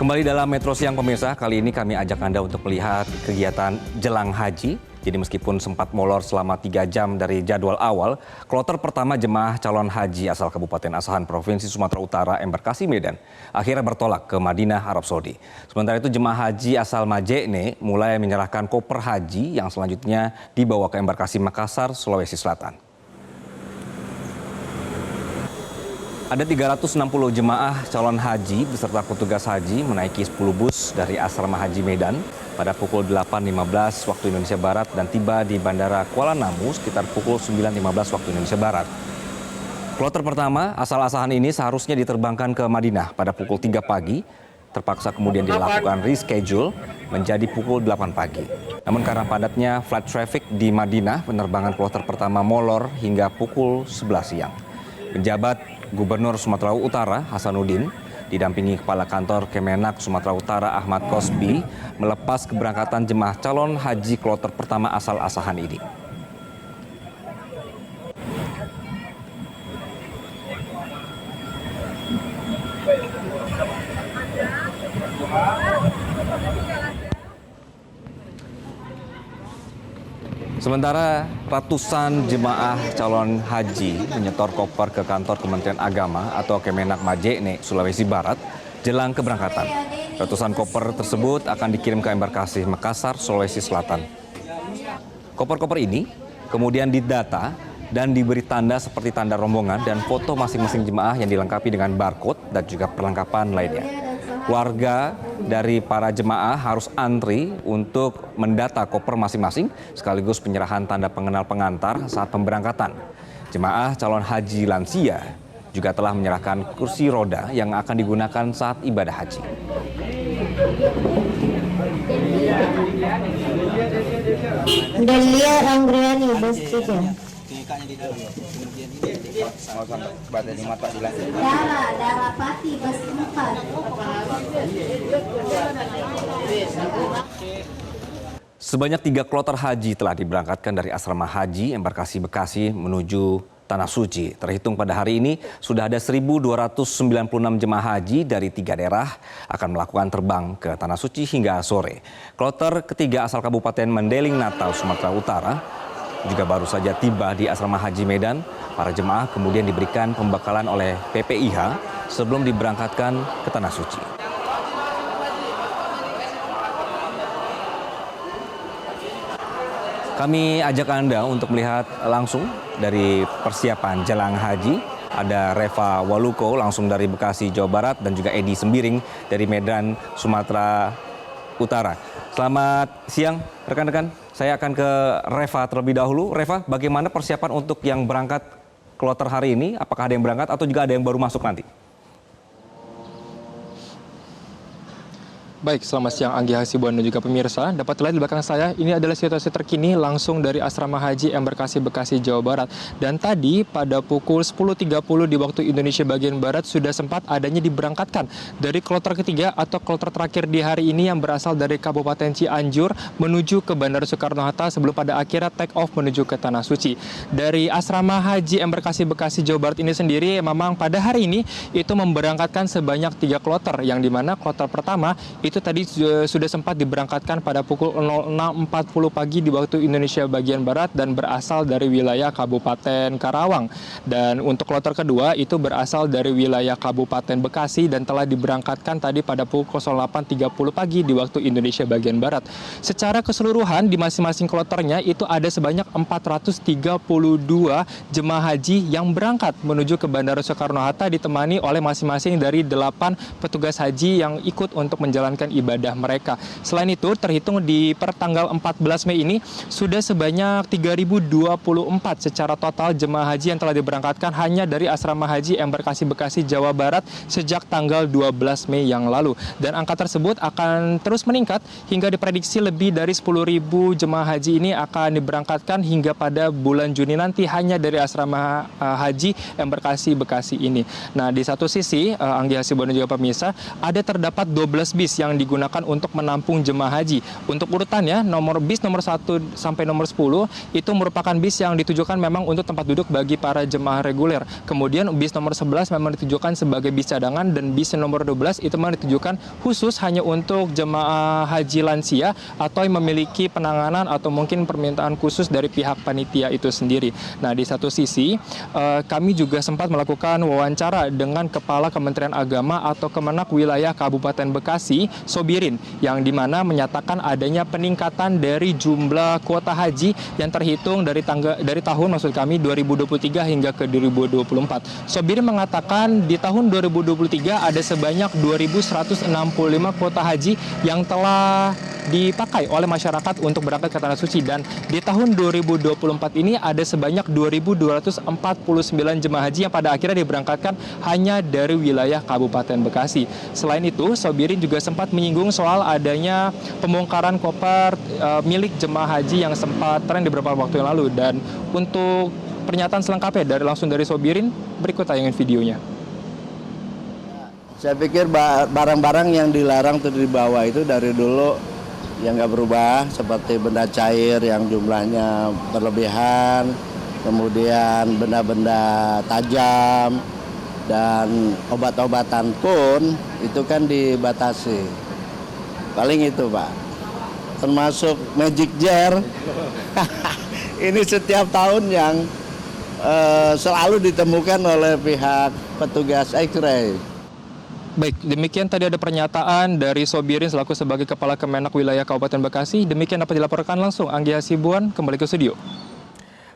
Kembali dalam Metro Siang pemirsa, kali ini kami ajak Anda untuk melihat kegiatan jelang haji. Jadi meskipun sempat molor selama 3 jam dari jadwal awal, kloter pertama jemaah calon haji asal Kabupaten Asahan Provinsi Sumatera Utara Embarkasi Medan akhirnya bertolak ke Madinah, Arab Saudi. Sementara itu jemaah haji asal Majene mulai menyerahkan koper haji yang selanjutnya dibawa ke Embarkasi Makassar, Sulawesi Selatan. Ada 360 jemaah calon haji beserta petugas haji menaiki 10 bus dari Asrama Haji Medan pada pukul 8.15 waktu Indonesia Barat dan tiba di Bandara Kuala Namu sekitar pukul 9.15 waktu Indonesia Barat. Kloter pertama asal Asahan ini seharusnya diterbangkan ke Madinah pada pukul 3 pagi, terpaksa kemudian dilakukan reschedule menjadi pukul 8 pagi. Namun karena padatnya flight traffic di Madinah, penerbangan kloter pertama molor hingga pukul 11 siang. Penjabat Gubernur Sumatera Utara Hasanuddin didampingi Kepala Kantor Kemenak Sumatera Utara Ahmad Kosbi melepas keberangkatan jemaah calon haji kloter pertama asal Asahan ini. Sementara ratusan jemaah calon haji menyetor koper ke kantor Kementerian Agama atau Kemenak Majene, Sulawesi Barat jelang keberangkatan. Ratusan koper tersebut akan dikirim ke Embarkasi Makassar, Sulawesi Selatan. Koper-koper ini kemudian didata dan diberi tanda seperti tanda rombongan dan foto masing-masing jemaah yang dilengkapi dengan barcode dan juga perlengkapan lainnya. Warga dari para jemaah harus antri untuk mendata koper masing-masing sekaligus penyerahan tanda pengenal pengantar saat pemberangkatan. Jemaah calon haji lansia juga telah menyerahkan kursi roda yang akan digunakan saat ibadah haji. Delia Anggriani, bos 3. Darah Pati, bos 4. Sebanyak 3 kloter haji telah diberangkatkan dari Asrama Haji Embarkasi Bekasi menuju Tanah Suci. Terhitung pada hari ini, sudah ada 1.296 jemaah haji dari 3 daerah akan melakukan terbang ke Tanah Suci hingga sore. Kloter ketiga asal Kabupaten Mendeling, Natal, Sumatera Utara juga baru saja tiba di Asrama Haji Medan. Para jemaah kemudian diberikan pembekalan oleh PPIH sebelum diberangkatkan ke Tanah Suci. Kami ajak Anda untuk melihat langsung dari persiapan jelang haji. Ada Reva Waluko langsung dari Bekasi, Jawa Barat dan juga Edi Sembiring dari Medan, Sumatera Utara. Selamat siang rekan-rekan. Saya akan ke Reva terlebih dahulu. Reva, bagaimana persiapan untuk yang berangkat kloter hari ini? Apakah ada yang berangkat atau juga ada yang baru masuk nanti? Baik, selamat siang Anggi Hasibuan dan juga pemirsa. Dapat dilihat di belakang saya, ini adalah situasi terkini langsung dari Asrama Haji Embarkasi Bekasi, Jawa Barat. Dan tadi pada pukul 10.30 di waktu Indonesia bagian Barat sudah sempat adanya diberangkatkan dari kloter ketiga atau kloter terakhir di hari ini yang berasal dari Kabupaten Cianjur menuju ke Bandara Soekarno-Hatta sebelum pada akhirnya take off menuju ke Tanah Suci. Dari Asrama Haji Embarkasi Bekasi, Jawa Barat ini sendiri memang pada hari ini itu memberangkatkan sebanyak 3 kloter, yang dimana kloter pertama itu tadi sudah sempat diberangkatkan pada pukul 06.40 pagi di waktu Indonesia bagian Barat dan berasal dari wilayah Kabupaten Karawang. Dan untuk kloter kedua itu berasal dari wilayah Kabupaten Bekasi dan telah diberangkatkan tadi pada pukul 08.30 pagi di waktu Indonesia bagian Barat. Secara keseluruhan di masing-masing kloternya itu ada sebanyak 432 jemaah haji yang berangkat menuju ke Bandara Soekarno-Hatta ditemani oleh masing-masing dari 8 petugas haji yang ikut untuk menjalankan ibadah mereka. Selain itu, terhitung di pertanggal 14 Mei ini sudah sebanyak 3.024 secara total jemaah haji yang telah diberangkatkan hanya dari Asrama Haji Embarkasi Bekasi, Jawa Barat sejak tanggal 12 Mei yang lalu. Dan angka tersebut akan terus meningkat hingga diprediksi lebih dari 10.000 jemaah haji ini akan diberangkatkan hingga pada bulan Juni nanti hanya dari Asrama Haji Embarkasi Bekasi ini. Nah, di satu sisi, Anggi Hasibuan dan juga pemirsa, ada terdapat 12 bis yang yang digunakan untuk menampung jemaah haji. Untuk urutannya, bis nomor 1 sampai nomor 10 itu merupakan bis yang ditujukan memang untuk tempat duduk bagi para jemaah reguler. Kemudian bis nomor 11 memang ditujukan sebagai bis cadangan, dan bis nomor 12 itu memang ditujukan khusus hanya untuk jemaah haji lansia atau yang memiliki penanganan atau mungkin permintaan khusus dari pihak panitia itu sendiri. Nah, di satu sisi kami juga sempat melakukan wawancara dengan Kepala Kementerian Agama atau Kemenak Wilayah Kabupaten Bekasi, Sobirin, yang dimana menyatakan adanya peningkatan dari jumlah kuota haji yang terhitung dari tahun maksud kami 2023 hingga ke 2024. Sobirin mengatakan di tahun 2023 ada sebanyak 2.165 kuota haji yang telah dipakai oleh masyarakat untuk berangkat ke Tanah Suci, dan di tahun 2024 ini ada sebanyak 2.249 jemaah haji yang pada akhirnya diberangkatkan hanya dari wilayah Kabupaten Bekasi. Selain itu, Sobirin juga sempat menyinggung soal adanya pembongkaran koper milik jemaah haji yang sempat tren di beberapa waktu yang lalu, dan untuk pernyataan selengkapnya langsung dari Sobirin, berikut tayangan videonya. Saya pikir barang-barang yang dilarang untuk dibawa itu dari dulu yang nggak berubah, seperti benda cair yang jumlahnya berlebihan, kemudian benda-benda tajam, dan obat-obatan pun itu kan dibatasi. Paling itu, Pak. Termasuk magic jar. Ini setiap tahun yang selalu ditemukan oleh pihak petugas X-ray. Baik, demikian tadi ada pernyataan dari Sobirin selaku sebagai Kepala Kemenak Wilayah Kabupaten Bekasi. Demikian dapat dilaporkan langsung Anggi Hasibuan, kembali ke studio.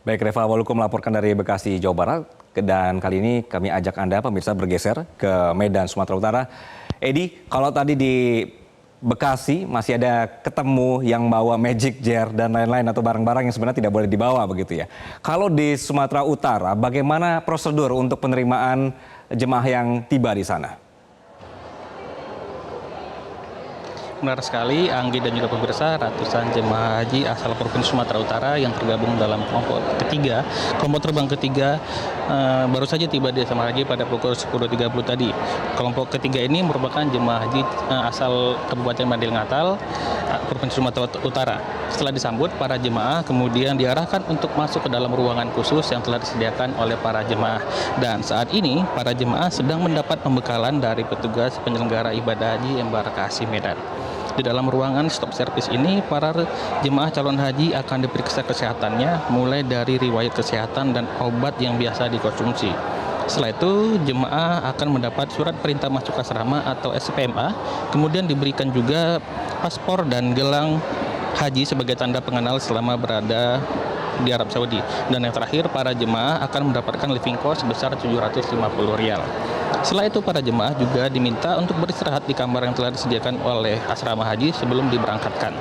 Baik, Reva Waluko melaporkan dari Bekasi, Jawa Barat. Dan kali ini kami ajak Anda pemirsa bergeser ke Medan, Sumatera Utara. Edi, kalau tadi di Bekasi masih ada ketemu yang bawa magic jar dan lain-lain atau barang-barang yang sebenarnya tidak boleh dibawa begitu ya. Kalau di Sumatera Utara, bagaimana prosedur untuk penerimaan jemaah yang tiba di sana? Benar sekali, Anggi dan juga pemirsa, ratusan jemaah haji asal Provinsi Sumatera Utara yang tergabung dalam kelompok terbang ketiga baru saja tiba di asrama haji pada pukul 10.30 tadi. Kelompok ketiga ini merupakan jemaah haji asal Kabupaten Madil Ngatal, Provinsi Sumatera Utara. Setelah disambut, para jemaah kemudian diarahkan untuk masuk ke dalam ruangan khusus yang telah disediakan oleh para jemaah. Dan saat ini, para jemaah sedang mendapat pembekalan dari petugas penyelenggara ibadah haji embarkasi Medan. Di dalam ruangan stop service ini, para jemaah calon haji akan diperiksa kesehatannya, mulai dari riwayat kesehatan dan obat yang biasa dikonsumsi. Setelah itu, jemaah akan mendapat surat perintah masuk asrama atau SPMA, kemudian diberikan juga paspor dan gelang haji sebagai tanda pengenal selama berada di Arab Saudi. Dan yang terakhir, para jemaah akan mendapatkan living cost sebesar 750 rial. Setelah itu, para jemaah juga diminta untuk beristirahat di kamar yang telah disediakan oleh asrama haji sebelum diberangkatkan.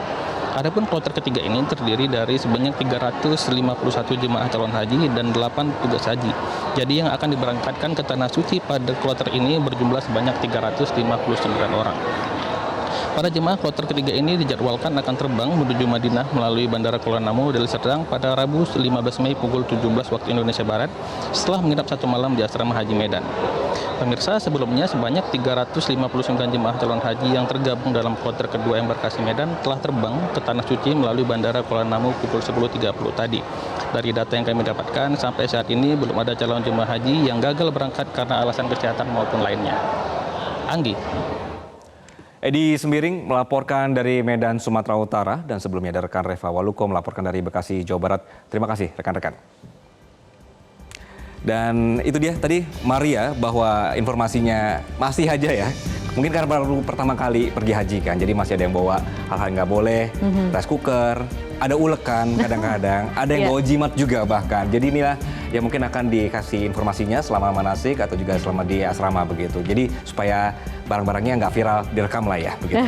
Adapun kloter ketiga ini terdiri dari sebanyak 351 jemaah calon haji dan 8 petugas haji. Jadi yang akan diberangkatkan ke Tanah Suci pada kloter ini berjumlah sebanyak 359 orang. Para jemaah kloter ketiga ini dijadwalkan akan terbang menuju Madinah melalui Bandara Kuala Namu, Deli Serdang pada Rabu 15 Mei pukul 17 waktu Indonesia Barat setelah menginap 1 malam di asrama haji Medan. Pemirsa, sebelumnya sebanyak 359 jemaah calon haji yang tergabung dalam kloter kedua embarkasi Medan telah terbang ke Tanah Suci melalui Bandara Kuala Namu pukul 10.30 tadi. Dari data yang kami dapatkan, sampai saat ini belum ada calon jemaah haji yang gagal berangkat karena alasan kesehatan maupun lainnya. Anggi. Edi Sembiring melaporkan dari Medan, Sumatera Utara, dan sebelumnya ada rekan Reva Waluko melaporkan dari Bekasi, Jawa Barat. Terima kasih rekan-rekan. Dan itu dia tadi Maria, bahwa informasinya masih aja ya. Mungkin karena baru pertama kali pergi haji kan, jadi masih ada yang bawa hal-hal nggak boleh, rice cooker, ada ulekan kadang-kadang, ada yang bawa jimat juga bahkan. Jadi inilah yang mungkin akan dikasih informasinya selama manasik atau juga selama di asrama begitu. Jadi supaya barang-barangnya nggak viral, direkam lah ya begitu.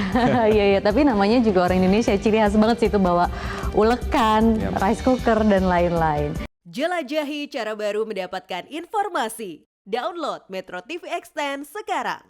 Iya, tapi namanya juga orang Indonesia, ciri khas banget sih itu bawa ulekan, rice cooker, dan lain-lain. Jelajahi cara baru mendapatkan informasi. Download Metro TV Extend sekarang.